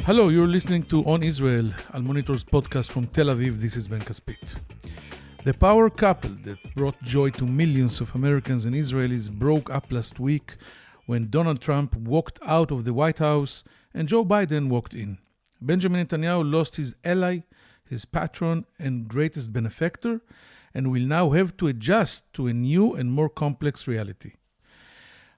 Hello, you're listening to On Israel, Al Monitor's podcast from Tel Aviv. This is Ben Caspit. The power couple that brought joy to millions of Americans and Israelis broke up last week when Donald Trump walked out of the White House and Joe Biden walked in. Benjamin Netanyahu lost his ally, his patron, and greatest benefactor, and will now have to adjust to a new and more complex reality.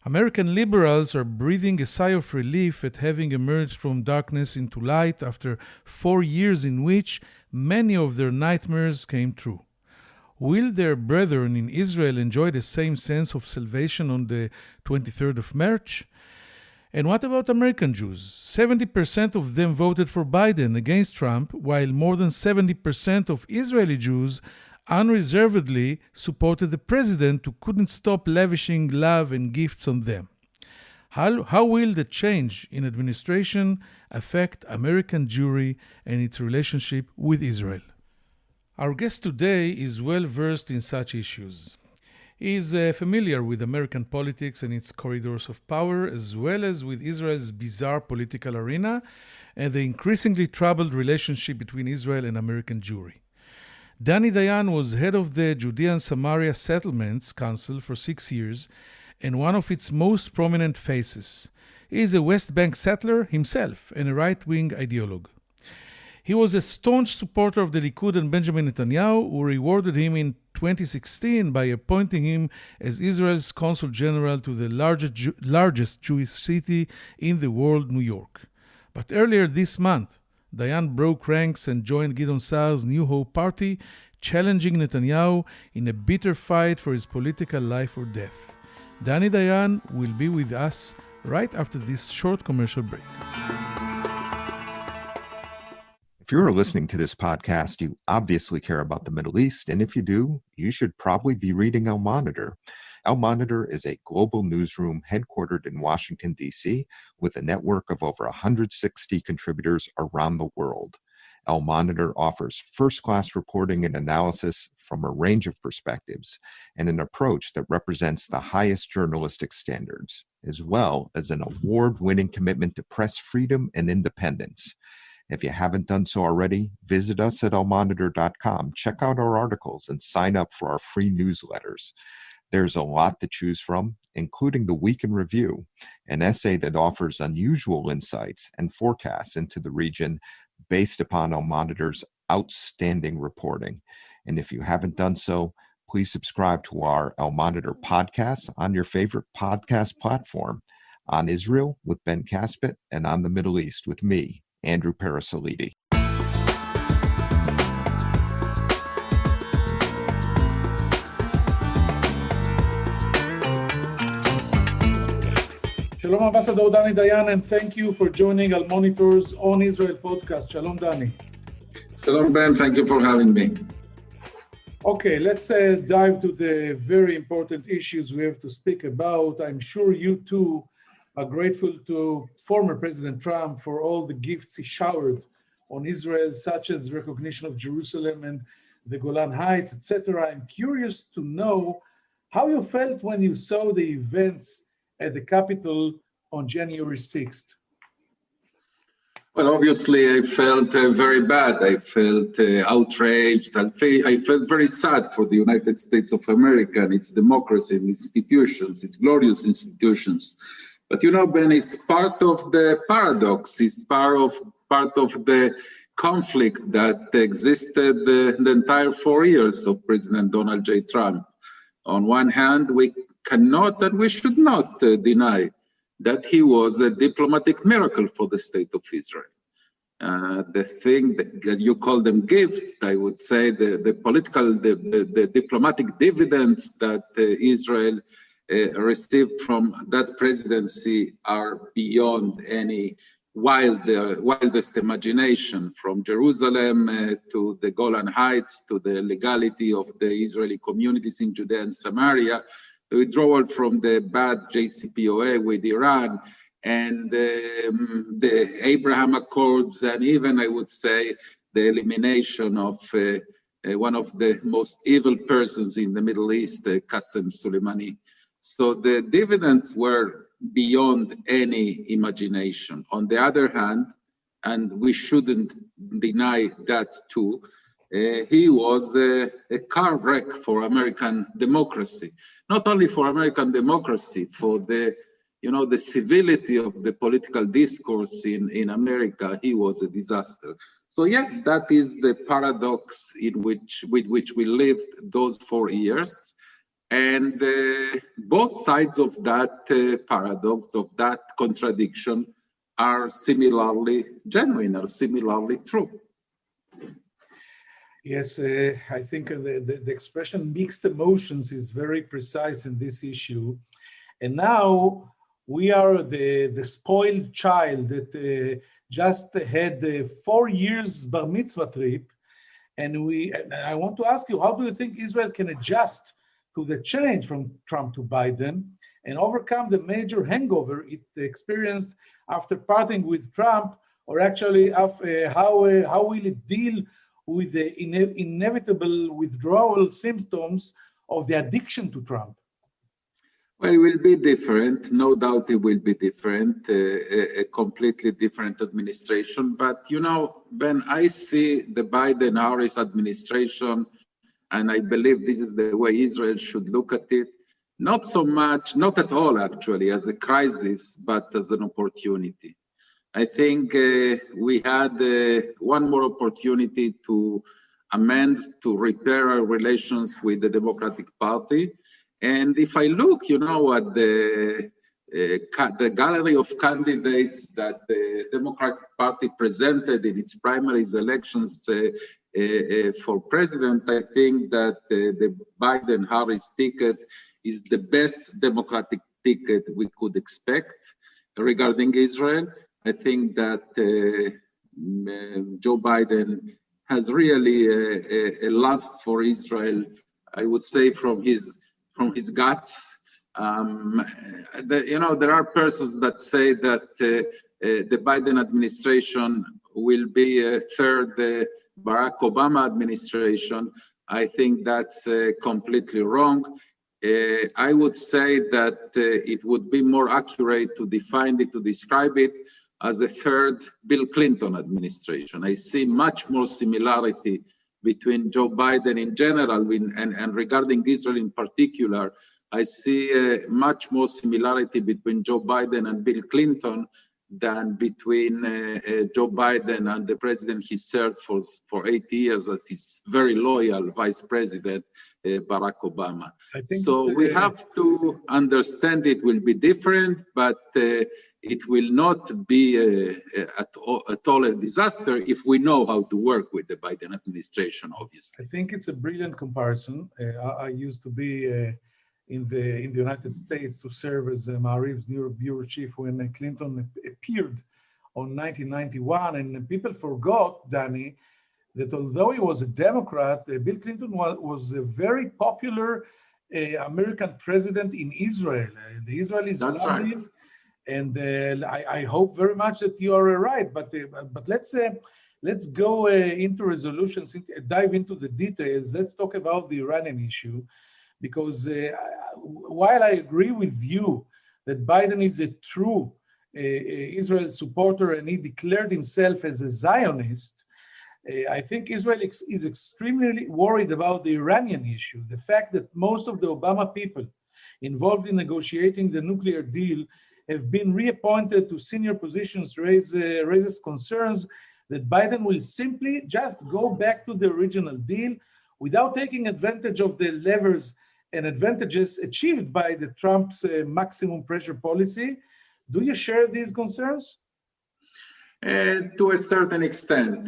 American liberals are breathing a sigh of relief at having emerged from darkness into light after 4 years in which many of their nightmares came true. Will their brethren in Israel enjoy the same sense of salvation on the 23rd of March? And what about American Jews? 70% of them voted for Biden against Trump, while more than 70% of Israeli Jews unreservedly supported the president who couldn't stop lavishing love and gifts on them. How will the change in administration affect American Jewry and its relationship with Israel? Our guest today is well versed in such issues. He is familiar with American politics and its corridors of power, as well as with Israel's bizarre political arena and the increasingly troubled relationship between Israel and American Jewry. Dani Dayan was head of the Judea and Samaria Settlements Council for 6 years and one of its most prominent faces. He is a West Bank settler himself and a right-wing ideologue. He was a staunch supporter of the Likud and Benjamin Netanyahu, who rewarded him in 2016 by appointing him as Israel's Consul General to the largest Jewish city in the world, New York. But earlier this month, Dayan broke ranks and joined Gideon Sa'ar's New Hope party, challenging Netanyahu in a bitter fight for his political life or death. Dani Dayan will be with us right after this short commercial break. If you're listening to this podcast, you obviously care about the Middle East, and if you do, you should probably be reading Al Monitor. Al Monitor is a global newsroom headquartered in Washington, D.C., with a network of over 160 contributors around the world. Al Monitor offers first-class reporting and analysis from a range of perspectives and an approach that represents the highest journalistic standards, as well as an award-winning commitment to press freedom and independence. If you haven't done so already, visit us at almonitor.com, check out our articles, and sign up for our free newsletters. There's a lot to choose from, including the Week in Review, an essay that offers unusual insights and forecasts into the region based upon Al Monitor's outstanding reporting. And if you haven't done so, please subscribe to our Al Monitor podcast on your favorite podcast platform, On Israel with Ben Caspit, and On the Middle East with me, Andrew Parasolidi. Shalom, Ambassador Dani Dayan, and thank you for joining Al Monitor's On Israel podcast. Shalom, Dani. Shalom, Ben. Thank you for having me. Okay, let's dive to the very important issues we have to speak about. I'm sure you too are grateful to former President Trump for all the gifts he showered on Israel, such as recognition of Jerusalem and the Golan Heights, etc. I'm curious to know how you felt when you saw the events at the Capitol on January 6th. Well, obviously, I felt very bad. I felt outraged. I felt very sad for the United States of America and its democracy and institutions, its glorious institutions. But you know, Ben, it's part of the paradox. It's part of the conflict that existed the entire 4 years of President Donald J. Trump. On one hand, we cannot and we should not deny that he was a diplomatic miracle for the state of Israel. The thing that you call them gifts, I would say the diplomatic dividends that Israel received from that presidency are beyond any wildest imagination, from Jerusalem to the Golan Heights, to the legality of the Israeli communities in Judea and Samaria, the withdrawal from the bad JCPOA with Iran, and the Abraham Accords, and even, I would say, the elimination of one of the most evil persons in the Middle East, Qasem Soleimani. So the dividends were beyond any imagination. On the other hand, and we shouldn't deny that too. He was a car wreck for American democracy, not only for American democracy, for the civility of the political discourse in America. He was a disaster. So yeah, that is the paradox with which we lived those 4 years. And both sides of that paradox, of that contradiction, are similarly genuine, are similarly true. Yes, I think the expression mixed emotions is very precise in this issue. And now we are the spoiled child that just had 4 years bar mitzvah trip. And I want to ask you, how do you think Israel can adjust to the change from Trump to Biden and overcome the major hangover it experienced after parting with Trump, or actually how will it deal with the inevitable withdrawal symptoms of the addiction to Trump? Well, it will be different. No doubt it will be different, a completely different administration. But, when I see the Biden-Harris administration, and I believe this is the way Israel should look at it, not so much, not at all actually, as a crisis, but as an opportunity. I think we had one more opportunity to amend, to repair our relations with the Democratic Party. And if I look, at the gallery of candidates that the Democratic Party presented in its primaries elections for president, I think that the Biden-Harris ticket is the best Democratic ticket we could expect regarding Israel. I think that Joe Biden has really a love for Israel, I would say, from his guts. There are persons that say that the Biden administration will be a third Barack Obama administration. I think that's completely wrong. I would say that it would be more accurate to define it, to describe it as a third Bill Clinton administration. I see much more similarity between Joe Biden in general and regarding Israel in particular. I see much more similarity between Joe Biden and Bill Clinton than between Joe Biden and the president he served for 8 years as his very loyal vice president, Barack Obama. So we have to understand it will be different, but it will not be at all a disaster if we know how to work with the Biden administration, obviously. I think it's a brilliant comparison. I used to be in the United States to serve as Ma'ariv's bureau chief when Clinton appeared on 1991, and people forgot, Dani, that although he was a Democrat, Bill Clinton was a very popular American president in Israel. The Israelis loved him, and I hope very much that you are right. But let's go into resolutions, dive into the details. Let's talk about the Iranian issue, because while I agree with you that Biden is a true Israel supporter and he declared himself as a Zionist, I think Israel is extremely worried about the Iranian issue. The fact that most of the Obama people involved in negotiating the nuclear deal have been reappointed to senior positions raises concerns that Biden will simply just go back to the original deal without taking advantage of the levers and advantages achieved by the Trump's maximum pressure policy. Do you share these concerns? To a certain extent.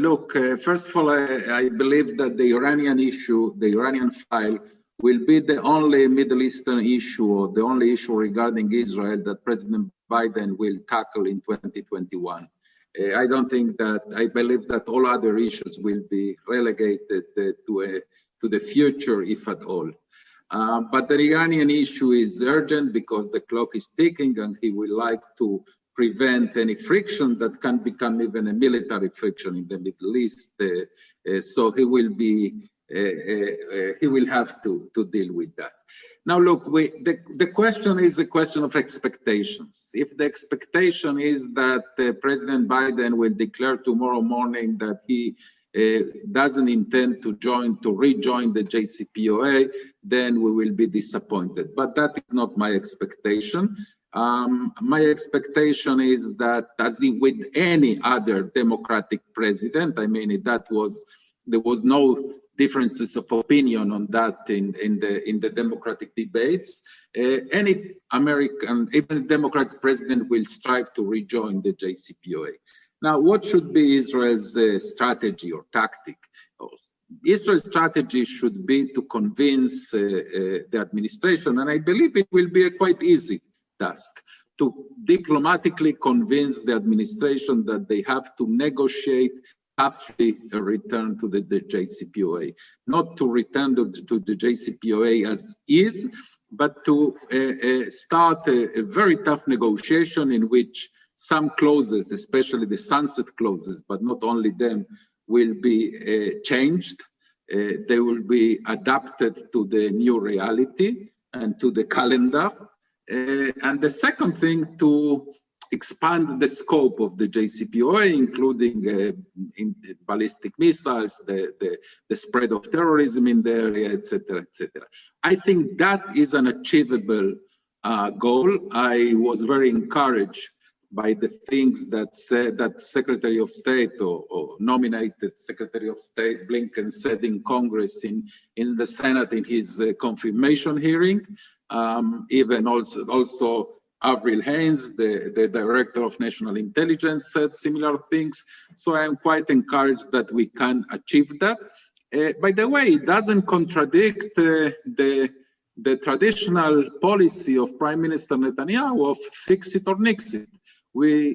Look, first of all, I believe that the Iranian issue, the Iranian file, will be the only Middle Eastern issue or the only issue regarding Israel that President Biden will tackle in 2021. I believe that all other issues will be relegated to the future, if at all. But the Iranian issue is urgent because the clock is ticking and he would like to prevent any friction that can become even a military friction in the Middle East. So he will have to deal with that. Now, look, the question is a question of expectations. If the expectation is that President Biden will declare tomorrow morning that he doesn't intend to rejoin the JCPOA, then we will be disappointed. But that is not my expectation. My expectation is that, as with any other Democratic president, I mean, there was no differences of opinion on that in the Democratic debates. Any American, even Democratic president, will strive to rejoin the JCPOA. Now, what should be Israel's strategy or tactic? Israel's strategy should be to convince the administration, and I believe it will be a quite easy task, to diplomatically convince the administration that they have to negotiate toughly a return to the JCPOA, not to return to the JCPOA as is, but to start a very tough negotiation in which some clauses, especially the sunset clauses, but not only them, will be changed. They will be adapted to the new reality and to the calendar. And the second thing, to expand the scope of the JCPOA, including in ballistic missiles, the spread of terrorism in the area, etc., etc. I think that is an achievable goal. I was very encouraged by the things that Secretary of State or nominated Secretary of State Blinken said in Congress, in the Senate, in his confirmation hearing. Even also Avril Haines, the Director of National Intelligence, said similar things. So I am quite encouraged that we can achieve that. By the way, it doesn't contradict the traditional policy of Prime Minister Netanyahu of fix it or nix it.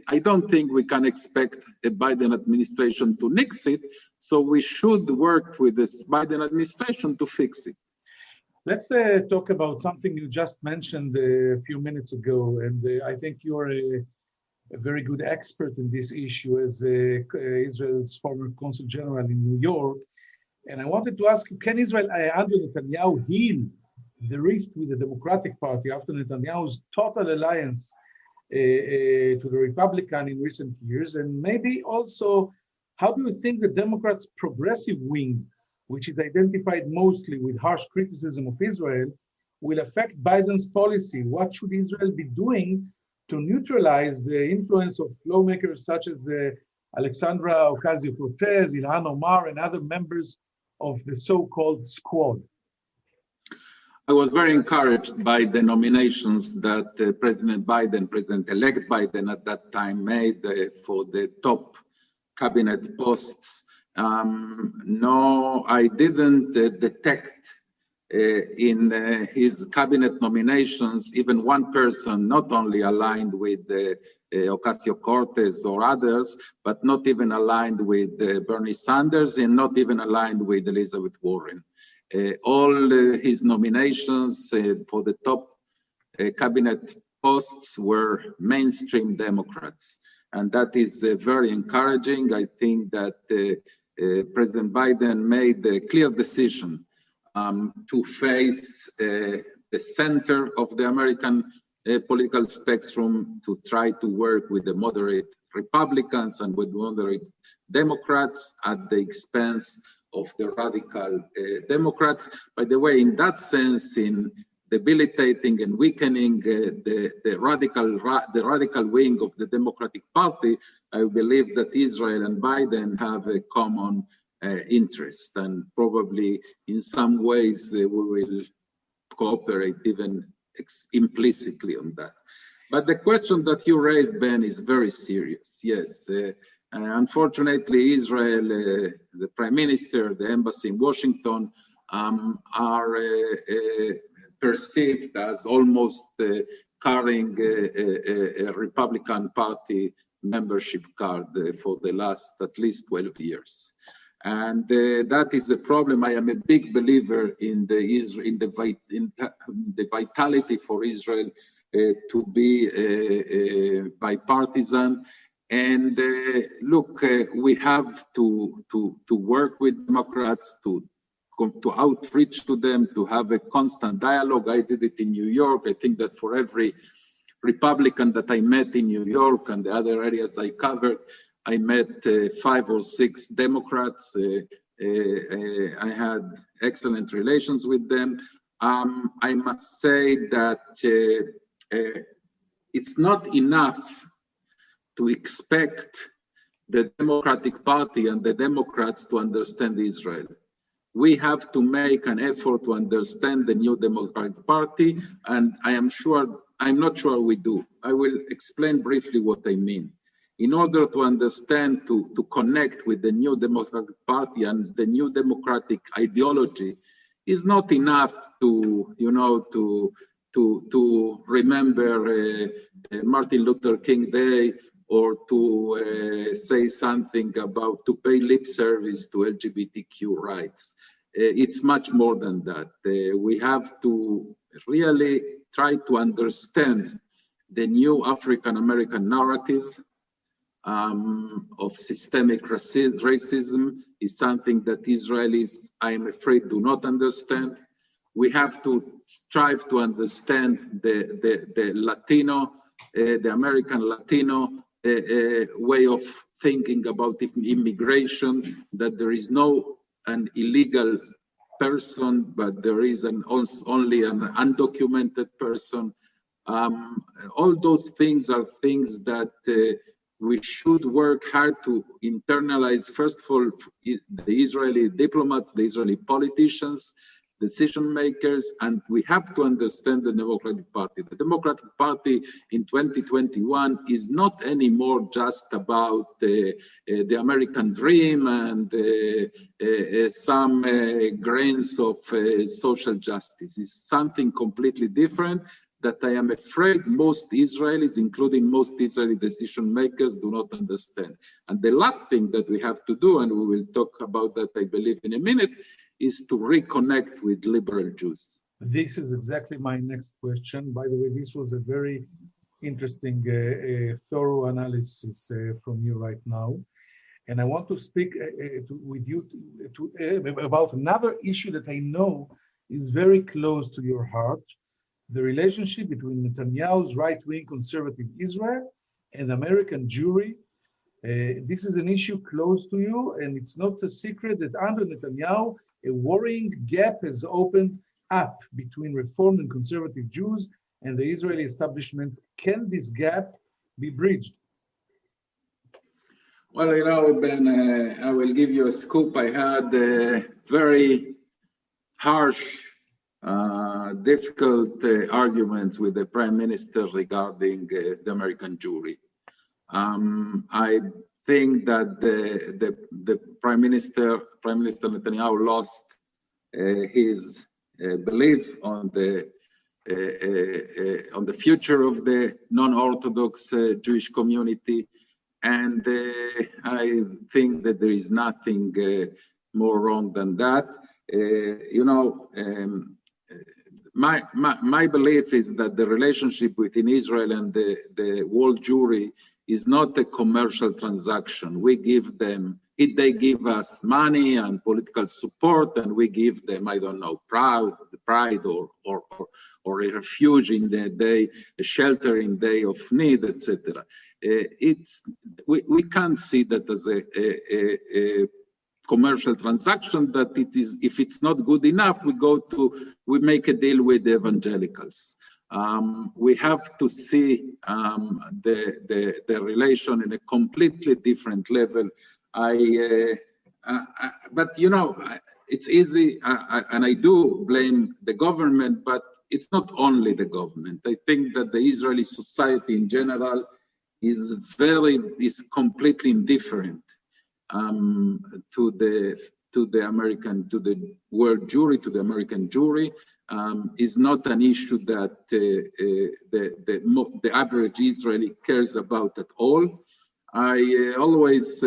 I don't think we can expect a Biden administration to nix it, so we should work with this Biden administration to fix it. Let's talk about something you just mentioned a few minutes ago, and I think you're a very good expert in this issue as Israel's former Consul General in New York. And I wanted to ask you, can Israel, under Netanyahu, heal the rift with the Democratic Party after Netanyahu's total alliance to the Republican in recent years? And maybe also, how do you think the Democrats' progressive wing, which is identified mostly with harsh criticism of Israel, will affect Biden's policy? What should Israel be doing to neutralize the influence of lawmakers such as Alexandra Ocasio-Cortez, Ilhan Omar, and other members of the so-called squad? I was very encouraged by the nominations that President Biden, President-elect Biden at that time, made for the top cabinet posts. No, I didn't detect in his cabinet nominations even one person not only aligned with Ocasio-Cortez or others, but not even aligned with Bernie Sanders and not even aligned with Elizabeth Warren. All his nominations for the top cabinet posts were mainstream Democrats. And that is very encouraging. I think that President Biden made a clear decision to face the center of the American political spectrum, to try to work with the moderate Republicans and with moderate Democrats at the expense of the radical Democrats. By the way, in that sense, in debilitating and weakening the radical wing of the Democratic Party, I believe that Israel and Biden have a common interest, and probably in some ways we will cooperate even implicitly on that. But the question that you raised, Ben, is very serious. Yes, unfortunately, Israel, the Prime Minister, the embassy in Washington are perceived as almost carrying a Republican Party membership card for the last at least 12 years. And that is a problem. I am a big believer in the vitality for Israel to be bipartisan. And look, we have to work with Democrats to outreach to them, to have a constant dialogue. I did it in New York. I think that for every Republican that I met in New York and the other areas I covered, I met 5 or 6 Democrats. I had excellent relations with them. I must say that it's not enough to expect the Democratic Party and the Democrats to understand Israel. We have to make an effort to understand the new Democratic Party, and I'm not sure we do. I will explain briefly what I mean. In order to understand, to connect with the new Democratic Party and the new democratic ideology, is not enough to remember Martin Luther King Day, or to say something about, to pay lip service to LGBTQ rights. It's much more than that. We have to really try to understand the new African-American narrative of systemic racism is something that Israelis, I'm afraid, do not understand. We have to strive to understand the Latino, the American Latino way of thinking about immigration, that there is no an illegal person, but there is only an undocumented person. All those things are things that we should work hard to internalize, first of all, the Israeli diplomats, the Israeli politicians, decision makers, and we have to understand the Democratic Party. The Democratic Party in 2021 is not anymore just about the American dream and some grains of social justice. It's something completely different that I am afraid most Israelis, including most Israeli decision makers, do not understand. And the last thing that we have to do, and we will talk about that, I believe, in a minute, is to reconnect with liberal Jews. This is exactly my next question. By the way, this was a very interesting, thorough analysis from you right now. And I want to speak with you about another issue that I know is very close to your heart, the relationship between Netanyahu's right-wing conservative Israel and American Jewry. This is an issue close to you, and it's not a secret that under Netanyahu, a worrying gap has opened up between Reformed and conservative Jews and the Israeli establishment. Can this gap be bridged? Well, you know, Ben, I will give you a scoop. I had very harsh, difficult arguments with the Prime Minister regarding the American Jewry. I think that the Prime Minister Netanyahu lost his belief on the future of the non-Orthodox Jewish community, and I think that there is nothing more wrong than that. My belief is that the relationship between Israel and the world Jewry is not a commercial transaction. We give them, they give us money and political support, and we give them, I don't know, pride or a refuge in the day, a shelter in day of need, etc. We can't see that as a commercial transaction. That it is, if it's not good enough, we make a deal with the evangelicals. We have to see the relation in a completely different level. But you know, it's easy, and I do blame the government, but it's not only the government. I think that the Israeli society in general is completely indifferent to the world Jewry, to the American Jewry. Is not an issue that the average Israeli cares about at all. I always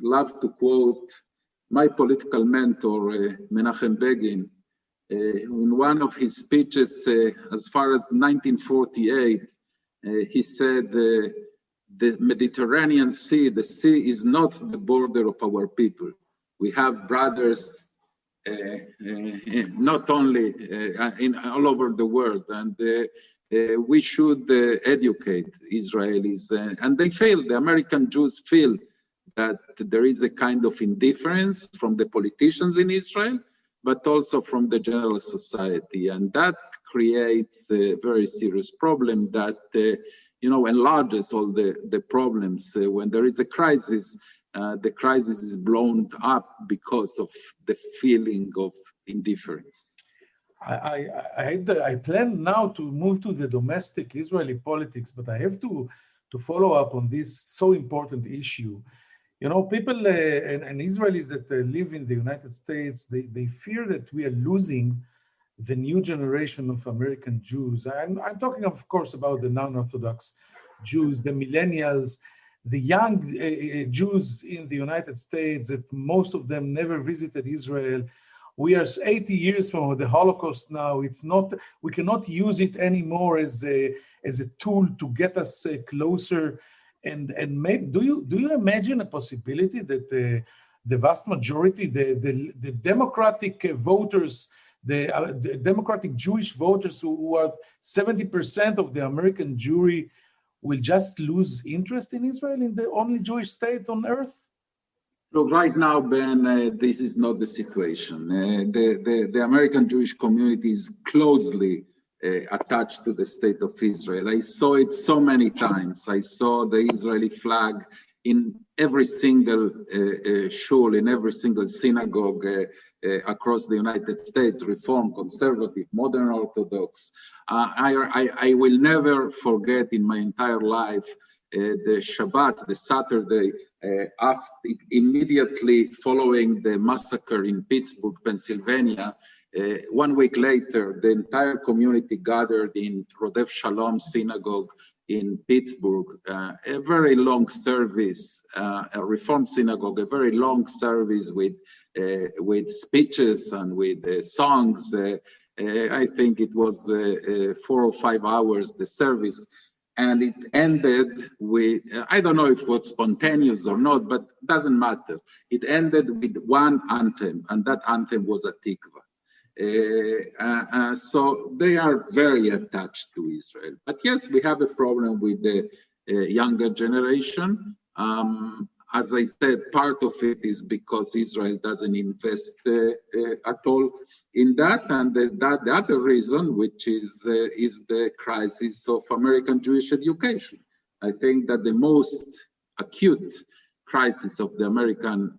love to quote my political mentor, Menachem Begin, in one of his speeches as far as 1948, he said, the Mediterranean Sea, the sea is not the border of our people. We have brothers not only all over the world, and we should educate Israelis, and they feel, the American Jews feel that there is a kind of indifference from the politicians in Israel, but also from the general society, and that creates a very serious problem that enlarges all the problems. When there is a crisis, the crisis is blown up because of the feeling of indifference. I plan now to move to the domestic Israeli politics, but I have to follow up on this so important issue. People and Israelis that live in the United States, they fear that we are losing the new generation of American Jews. I'm talking, of course, about the non-Orthodox Jews, the millennials, the young Jews in the United States, that most of them never visited Israel. We are 80 years from the Holocaust now. We cannot use it anymore as a tool to get us closer. And maybe, do you imagine a possibility that the vast majority, the Democratic voters, the Democratic Jewish voters who are 70% of the American Jewry, will just lose interest in Israel, in the only Jewish state on earth? Look, right now, Ben, this is not the situation. The American Jewish community is closely attached to the state of Israel. I saw it so many times. I saw the Israeli flag in every single shul, in every single synagogue across the United States, Reform, Conservative, Modern Orthodox. I will never forget in my entire life the Shabbat, the Saturday, immediately following the massacre in Pittsburgh, Pennsylvania. 1 week later, the entire community gathered in Rodef Shalom Synagogue in Pittsburgh. A very long service, a Reform synagogue, a very long service with speeches and with songs. I think it was 4 or 5 hours, the service. And it ended with, I don't know if it was spontaneous or not, but it doesn't matter. It ended with one anthem, and that anthem was a tikva. So they are very attached to Israel. But yes, we have a problem with the younger generation. As I said, part of it is because Israel doesn't invest at all in that, and the other reason, which is the crisis of American Jewish education. I think that the most acute crisis of the American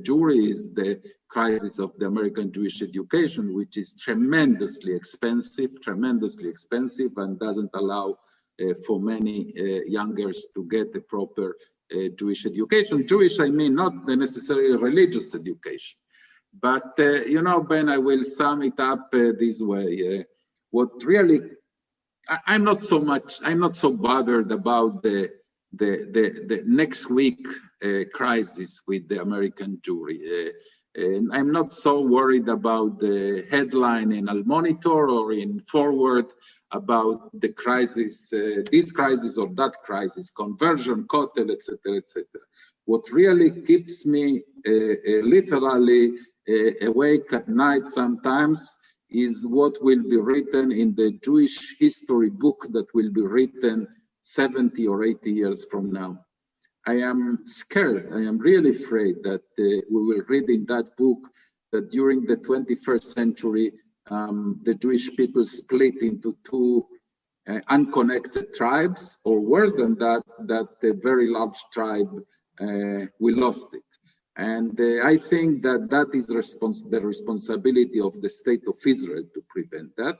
Jewry is the crisis of the American Jewish education, which is tremendously expensive, and doesn't allow for many youngers to get a proper Jewish education. Jewish, I mean, not the necessarily religious education. But, Ben, I will sum it up this way. What really, I'm not so bothered about the next week crisis with the American Jewry. And I'm not so worried about the headline in Al Monitor or in Forward about the crisis, this crisis or that crisis, conversion, kotel, etc., etc. What really keeps me literally awake at night sometimes is what will be written in the Jewish history book that will be written 70 or 80 years from now. I am scared, I am really afraid that we will read in that book that during the 21st century, the Jewish people split into two unconnected tribes, or worse than that, that a very large tribe, we lost it. And I think that is the responsibility of the state of Israel to prevent that.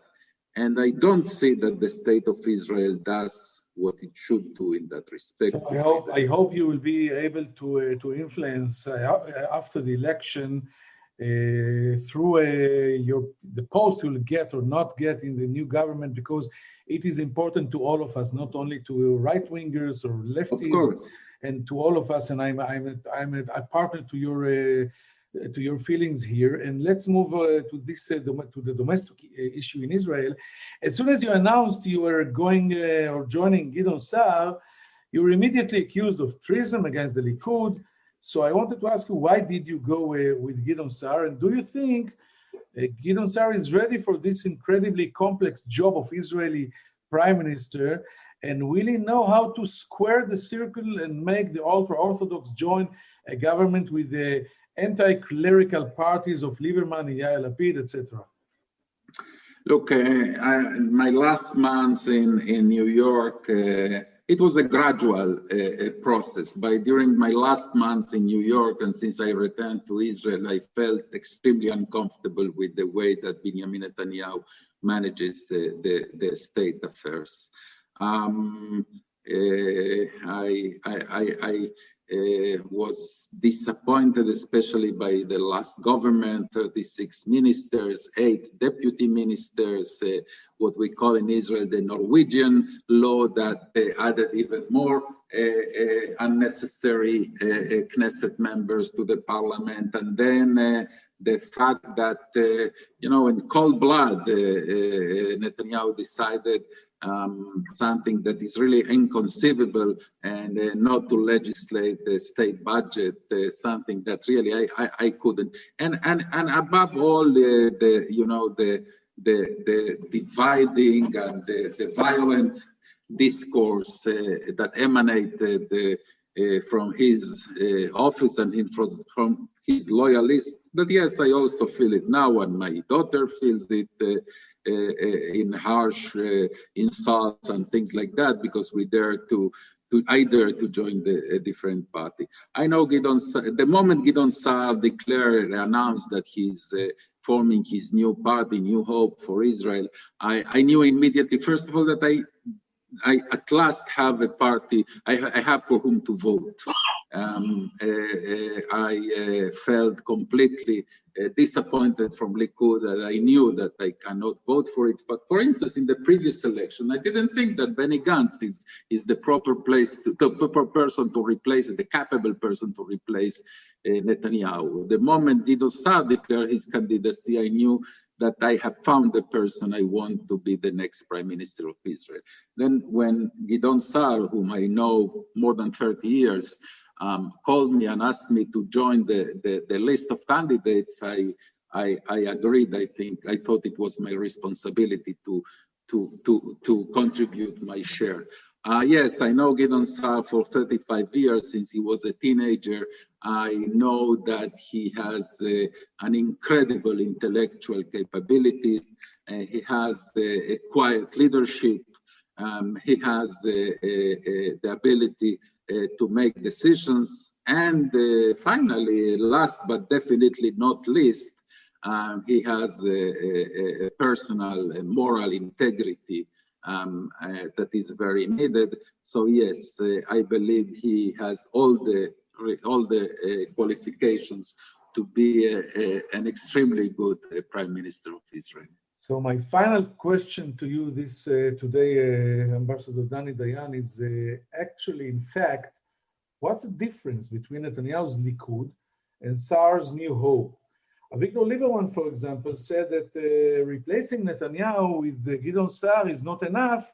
And I don't see that the state of Israel does what it should do in that respect. So I hope you will be able to influence after the election through the post you'll get or not get in the new government, because it is important to all of us, not only to right-wingers or lefties, and to all of us. And I'm a partner to your feelings here. And let's move to this to the domestic issue in Israel. As soon as you announced you were going or joining Gideon Sa'ar, you were immediately accused of treason against the Likud. So I wanted to ask you, why did you go with Gideon Sa'ar? And do you think Gideon Sa'ar is ready for this incredibly complex job of Israeli prime minister? And will he know how to square the circle and make the ultra-Orthodox join a government with the anti-clerical parties of Lieberman, Yair Lapid, etc.? Look, my last month in New York, it was a gradual process. During my last months in New York, and since I returned to Israel, I felt extremely uncomfortable with the way that Benjamin Netanyahu manages the state affairs. I was disappointed, especially by the last government, 36 ministers, 8 deputy ministers, what we call in Israel the Norwegian law that added even more unnecessary Knesset members to the parliament. And then the fact that, in cold blood, Netanyahu decided something that is really inconceivable, and not to legislate the state budget, something that really I couldn't. And above all, the dividing and the violent discourse that emanated from his office and from his loyalists. But yes, I also feel it now, and my daughter feels it in harsh insults and things like that, because we dare to join a different party. I know the moment Gideon Sa'ar announced that he's forming his new party, New Hope for Israel, I knew immediately, first of all, that I at last have a party, I have for whom to vote. I felt completely disappointed from Likud, that I knew that I cannot vote for it. But for instance, in the previous election, I didn't think that Benny Gantz is the proper person to replace it, the capable person to replace Netanyahu. The moment Gideon Sa'ar declared his candidacy, I knew that I have found the person I want to be the next prime minister of Israel. Then when Gideon Sa'ar, whom I know more than 30 years, called me and asked me to join the list of candidates, I agreed. I thought it was my responsibility to contribute my share. Yes, I know Gideon Sa'ar for 35 years, since he was a teenager. I know that he has an incredible intellectual capabilities. He has a quiet leadership. He has the ability to make decisions. And finally, last but definitely not least, he has a personal and moral integrity that is very needed. So yes, I believe he has all the qualifications to be an extremely good Prime Minister of Israel. So my final question to you today, Ambassador Dani Dayan, is actually, in fact, what's the difference between Netanyahu's Likud and Sa'ar's New Hope? Victor Lieberman, for example, said that replacing Netanyahu with Gideon Sa'ar is not enough.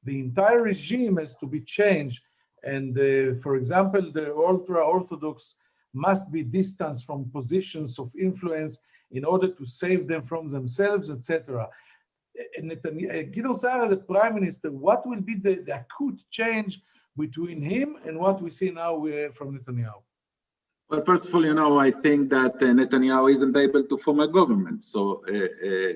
The entire regime has to be changed. And for example, the ultra-Orthodox must be distanced from positions of influence in order to save them from themselves, etc. Gideon Sa'ar as a prime minister, what will be the acute change between him and what we see now from Netanyahu? Well, first of all, I think that Netanyahu isn't able to form a government. So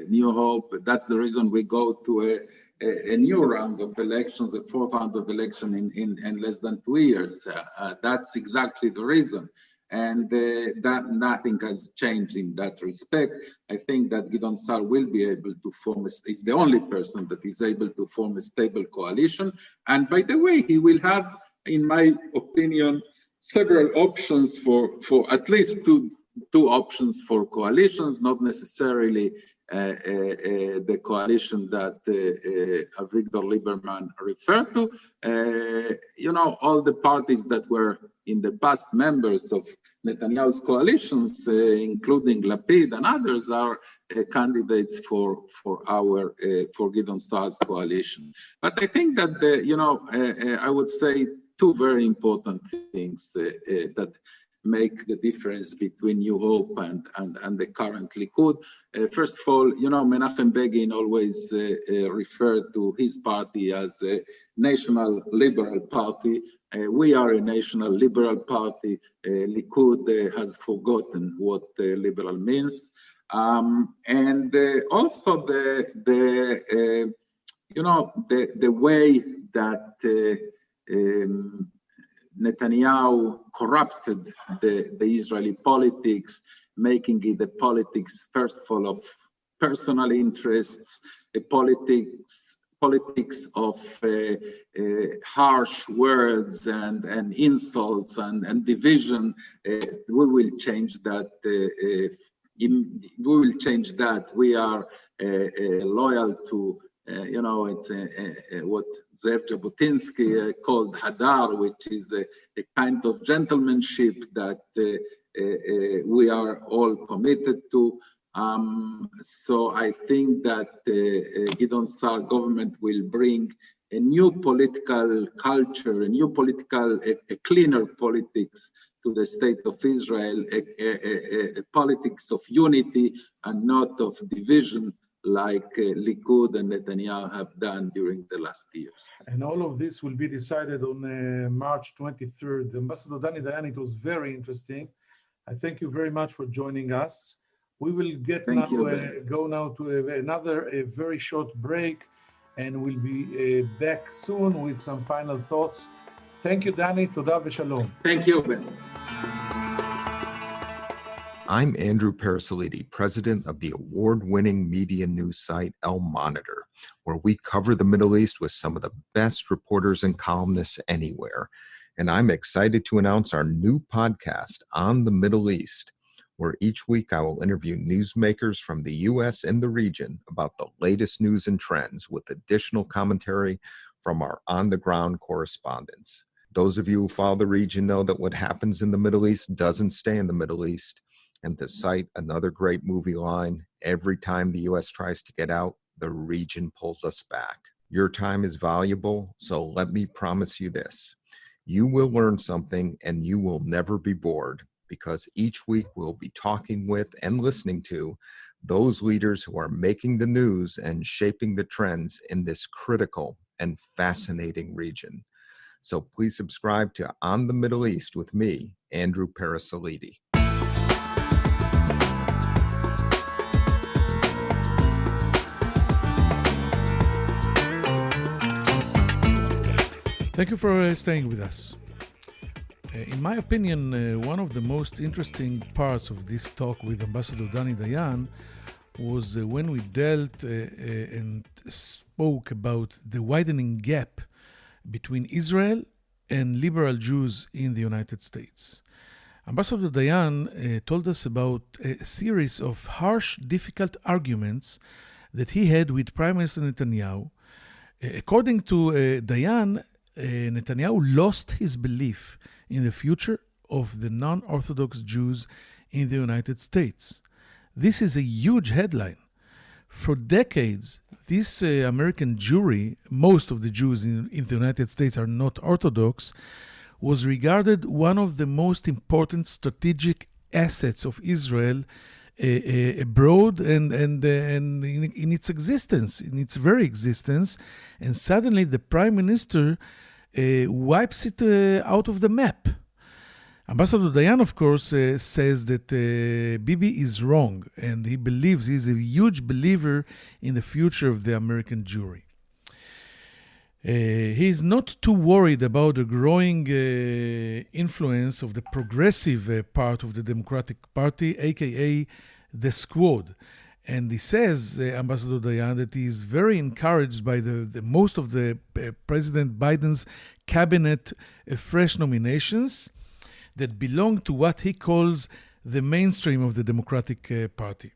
New Hope, that's the reason we go to a new round of elections, a fourth round of election in less than 2 years. That's exactly the reason. And that nothing has changed in that respect. I think that Gideon Sa'ar will be able to form, it's the only person that is able to form a stable coalition. And by the way, he will have, in my opinion, several options for at least two options for coalitions, not necessarily the coalition that Victor Lieberman referred to. All the parties that were in the past members of Netanyahu's coalitions, including Lapid and others, are candidates for Gideon Sa'ar's coalition. But I think that I would say two very important things that make the difference between New Hope and the current Likud. First of all, Menachem Begin always referred to his party as a National Liberal Party. We are a National Liberal Party. Likud has forgotten what liberal means. And also the way that Netanyahu corrupted the Israeli politics, making it a politics, first of all, of personal interests, a politics of harsh words and insults and division. We will change that. We are loyal to, it's what Zev Jabotinsky called Hadar, which is a kind of gentlemanship that we are all committed to. So I think that Gideon Sa'ar government will bring a new political culture, a cleaner politics to the state of Israel, a politics of unity and not of division, like Likud and Netanyahu have done during the last years. And all of this will be decided on March 23rd. Ambassador Dani Dayan, it was very interesting. I thank you very much for joining us. We will go now to another very short break, and we'll be back soon with some final thoughts. Thank you, Dani. Toda v'shalom. Thank you, Ben. I'm Andrew Parasolidi, president of the award-winning media news site El Monitor, where we cover the Middle East with some of the best reporters and columnists anywhere. And I'm excited to announce our new podcast on the Middle East, where each week I will interview newsmakers from the U.S. and the region about the latest news and trends with additional commentary from our on-the-ground correspondents. Those of you who follow the region know that what happens in the Middle East doesn't stay in the Middle East. And to cite another great movie line, every time the U.S. tries to get out, the region pulls us back. Your time is valuable, so let me promise you this. You will learn something and you will never be bored, because each week we'll be talking with and listening to those leaders who are making the news and shaping the trends in this critical and fascinating region. So please subscribe to On the Middle East with me, Andrew Parasolidi. Thank you for staying with us. In my opinion, one of the most interesting parts of this talk with Ambassador Dani Dayan was when we dealt and spoke about the widening gap between Israel and liberal Jews in the United States. Ambassador Dayan told us about a series of harsh, difficult arguments that he had with Prime Minister Netanyahu. According to Dayan, Netanyahu lost his belief in the future of the non-Orthodox Jews in the United States. This is a huge headline. For decades, this American Jewry, most of the Jews in the United States are not Orthodox, was regarded one of the most important strategic assets of Israel abroad and in its existence, in its very existence, and suddenly the Prime Minister wipes it out of the map. Ambassador Dayan, of course, says that Bibi is wrong, and he believes he's a huge believer in the future of the American Jewry. He's not too worried about the growing influence of the progressive part of the Democratic Party, aka the Squad. And he says, Ambassador Dayan, that he is very encouraged by the most of the President Biden's cabinet fresh nominations that belong to what he calls the mainstream of the Democratic Party.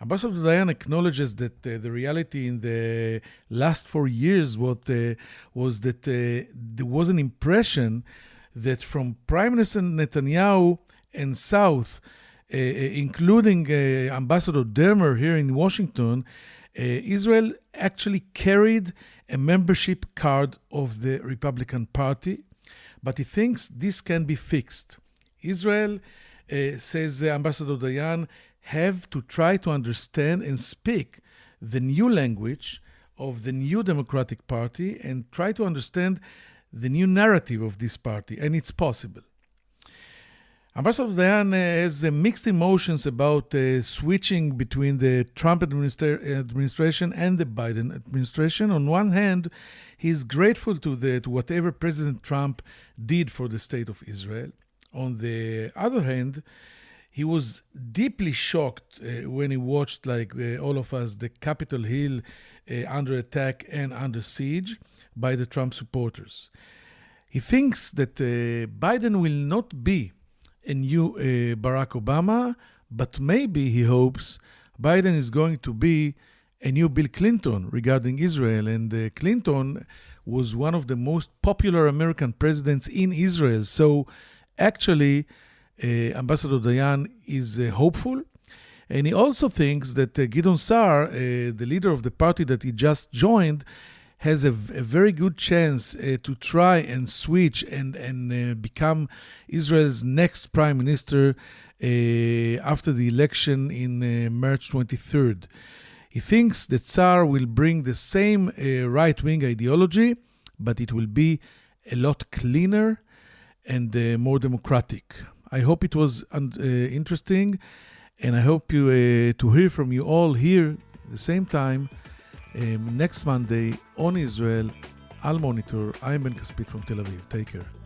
Ambassador Dayan acknowledges that the reality in the last 4 years was that there was an impression that from Prime Minister Netanyahu and South, including Ambassador Dermer here in Washington, Israel actually carried a membership card of the Republican Party, but he thinks this can be fixed. Israel, says Ambassador Dayan, have to try to understand and speak the new language of the new Democratic Party and try to understand the new narrative of this party, and it's possible. Ambassador Dayan has mixed emotions about switching between the Trump administration and the Biden administration. On one hand, he's grateful to whatever President Trump did for the state of Israel. On the other hand, he was deeply shocked when he watched, like all of us, the Capitol Hill under attack and under siege by the Trump supporters. He thinks that Biden will not be a new Barack Obama, but maybe he hopes Biden is going to be a new Bill Clinton regarding Israel. And Clinton was one of the most popular American presidents in Israel. So actually, Ambassador Dayan is hopeful. And he also thinks that Gideon Sa'ar, the leader of the party that he just joined, has a very good chance to try and switch and become Israel's next prime minister after the election in March 23rd. He thinks that Sa'ar will bring the same right-wing ideology, but it will be a lot cleaner and more democratic. I hope it was interesting, and I hope to hear from you all here at the same time next Monday on Israel, Al Monitor. I'm Ben Caspit from Tel Aviv. Take care.